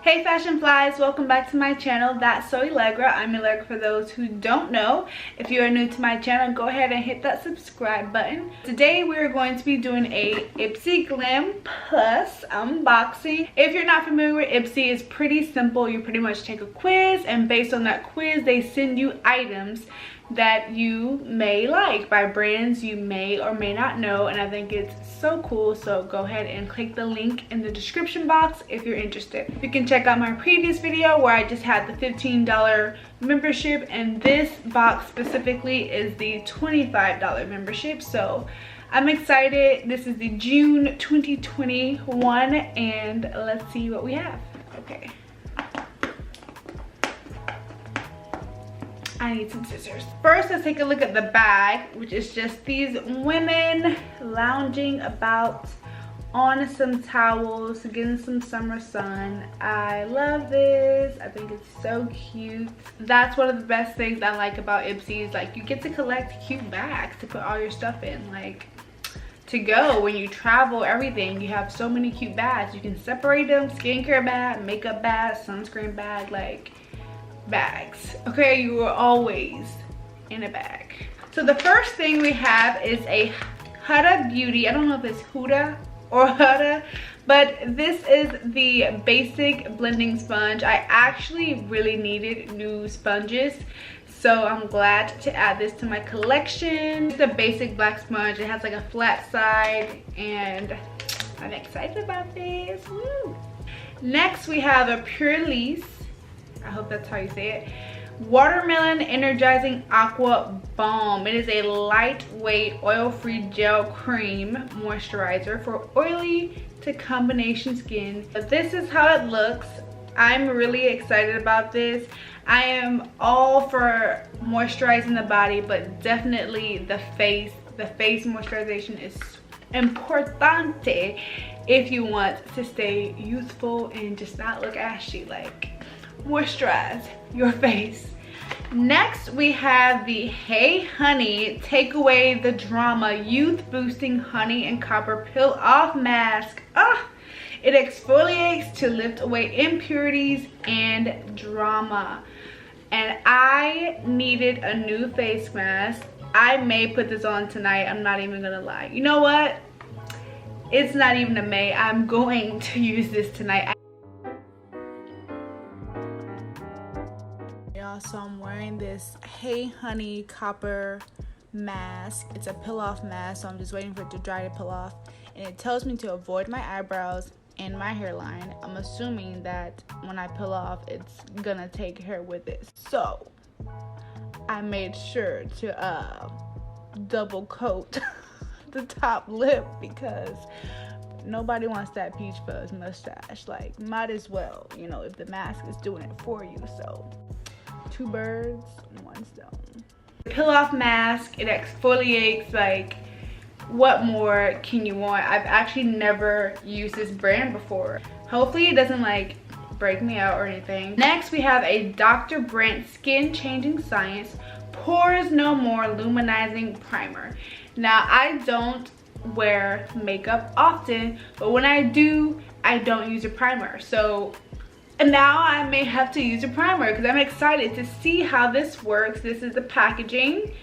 Hey fashion flies, welcome back to my channel. That's so Allegra. I'm Allegra for those who don't know. If you are new to my channel, go ahead and hit that subscribe button. Today we're going to be doing a Ipsy Glam Plus unboxing. If you're not familiar with Ipsy, it's pretty simple. You pretty much take a quiz, and based on that quiz they send you items that you may like by brands you may or may not know, and I think it's so cool. So go ahead and click the link in the description box if you're interested. You can check out my previous video where I just had the $15 membership, and this box specifically is the $25 membership. So I'm excited. This is the June 2021 and let's see what we have. Okay, I need some scissors. First, let's take a look at the bag, which is just these women lounging about on some towels, getting some summer sun. I love this. I think it's so cute. That's one of the best things I like about Ipsy is like you get to collect cute bags to put all your stuff in, like to go when you travel, everything. You have so many cute bags. You can separate them: skincare bag, makeup bag, sunscreen bag, like bags. Okay, you are always in a bag. So the first thing we have is a Huda Beauty. I don't know if it's Huda or Huda, but this is the basic blending sponge. I actually really needed new sponges, so I'm glad to add this to my collection. It's a basic black sponge. It has like a flat side and I'm excited about this. Woo. Next we have a Pure Lease, I hope that's how you say it, Watermelon Energizing Aqua Balm. It is a lightweight oil-free gel cream moisturizer for oily to combination skin. But this is how it looks. I'm really excited about this. I am all for moisturizing the body, but definitely the face moisturization is importante if you want to stay youthful and just not look ashy. Like, moisturize your face. Next we have the Hey Honey Take Away the Drama Youth Boosting Honey and Copper Peel Off Mask. It exfoliates to lift away impurities and drama, and I needed a new face mask. I may put this on tonight. I'm not even gonna lie. You know what, it's not even a may, I'm going to use this tonight. So I'm wearing this Hey Honey Copper mask. It's a peel off mask, so I'm just waiting for it to dry to peel off, and it tells me to avoid my eyebrows and my hairline. I'm assuming that when I peel off it's gonna take hair with it, so I made sure to double coat the top lip because nobody wants that peach fuzz mustache. Like, might as well, you know, if the mask is doing it for you. So two birds, one stone. Peel off mask, it exfoliates. Like, what more can you want? I've actually never used this brand before. Hopefully it doesn't like break me out or anything. Next we have a Dr. Brandt Skin Changing Science Pores No More Luminizing Primer. Now, I don't wear makeup often, but when I do, I don't use a primer. So now I may have to use a primer because I'm excited to see how this works. This is the packaging.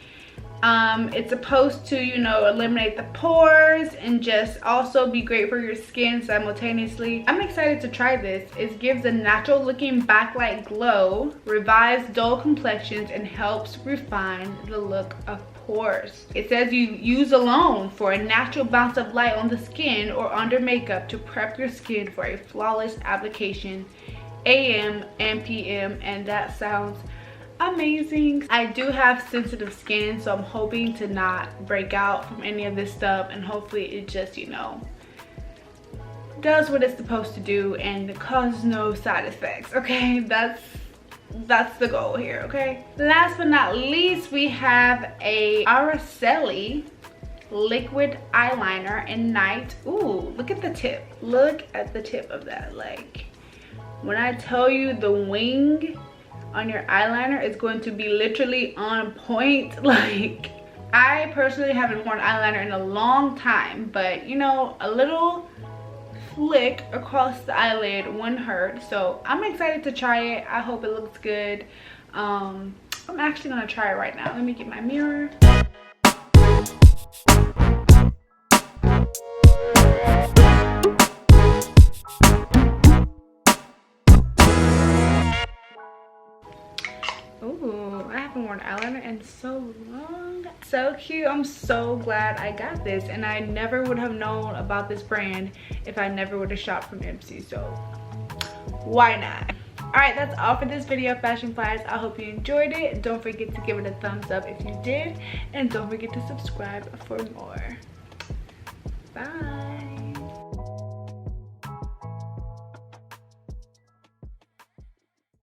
It's supposed to, you know, eliminate the pores and just also be great for your skin simultaneously. I'm excited to try this. It gives a natural looking backlight glow, revives dull complexions, and helps refine the look of pores. It says you use alone for a natural bounce of light on the skin or under makeup to prep your skin for a flawless application AM and PM, and that sounds amazing. I do have sensitive skin, so I'm hoping to not break out from any of this stuff, and hopefully it just, you know, does what it's supposed to do and causes no side effects. Okay, that's the goal here. Okay, last but not least we have a Araceli liquid eyeliner in night. Ooh, look at the tip. Look at the tip of that. Like, when I tell you the wing on your eyeliner is going to be literally on point. Like, I personally haven't worn eyeliner in a long time, but you know, a little flick across the eyelid wouldn't hurt. So I'm excited to try it. I hope it looks good. I'm actually gonna try it right now. Let me get my mirror. Ooh, I haven't worn eyeliner in so long. So cute. I'm so glad I got this, and I never would have known about this brand if I never would have shopped from Ipsy, so why not? Alright, that's all for this video, Fashion Flies. I hope you enjoyed it. Don't forget to give it a thumbs up if you did, and don't forget to subscribe for more. Bye.